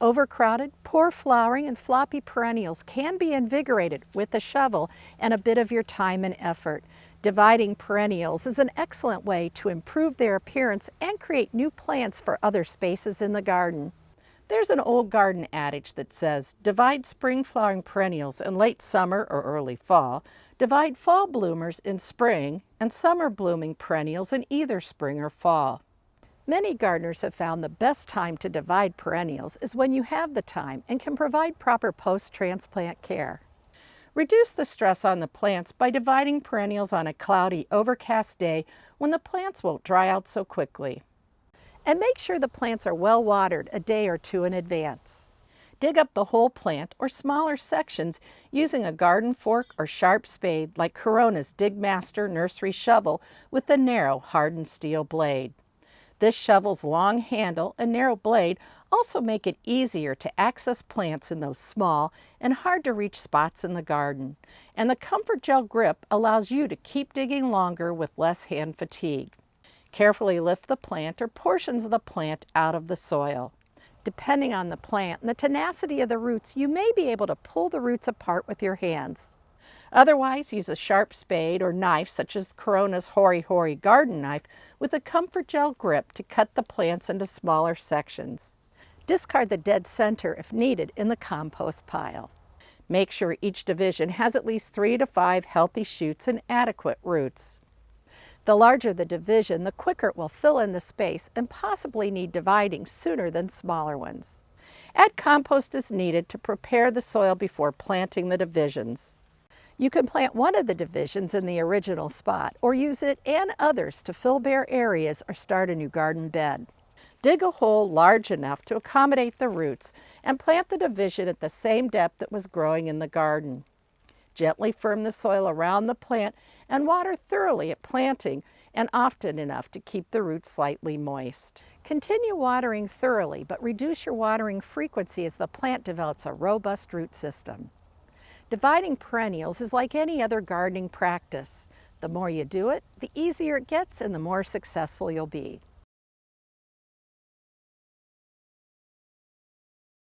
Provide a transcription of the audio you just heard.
Overcrowded, poor flowering, and floppy perennials can be invigorated with a shovel and a bit of your time and effort. Dividing perennials is an excellent way to improve their appearance and create new plants for other spaces in the garden. There's an old garden adage that says, divide spring flowering perennials in late summer or early fall, divide fall bloomers in spring, and summer blooming perennials in either spring or fall. Many gardeners have found the best time to divide perennials is when you have the time and can provide proper post-transplant care. Reduce the stress on the plants by dividing perennials on a cloudy, overcast day when the plants won't dry out so quickly. And make sure the plants are well watered a day or two in advance. Dig up the whole plant or smaller sections using a garden fork or sharp spade like Corona's Digmaster nursery shovel with the narrow hardened steel blade. This shovel's long handle and narrow blade also make it easier to access plants in those small and hard to reach spots in the garden. And the Comfort Gel grip allows you to keep digging longer with less hand fatigue. Carefully lift the plant or portions of the plant out of the soil. Depending on the plant and the tenacity of the roots, you may be able to pull the roots apart with your hands. Otherwise, use a sharp spade or knife such as Corona's Hori Hori garden knife with a Comfort Gel grip to cut the plants into smaller sections. Discard the dead center if needed in the compost pile. Make sure each division has at least 3 to 5 healthy shoots and adequate roots. The larger the division, the quicker it will fill in the space and possibly need dividing sooner than smaller ones. Add compost as needed to prepare the soil before planting the divisions. You can plant one of the divisions in the original spot or use it and others to fill bare areas or start a new garden bed. Dig a hole large enough to accommodate the roots and plant the division at the same depth that was growing in the garden. Gently firm the soil around the plant and water thoroughly at planting and often enough to keep the roots slightly moist. Continue watering thoroughly, but reduce your watering frequency as the plant develops a robust root system. Dividing perennials is like any other gardening practice. The more you do it, the easier it gets and the more successful you'll be.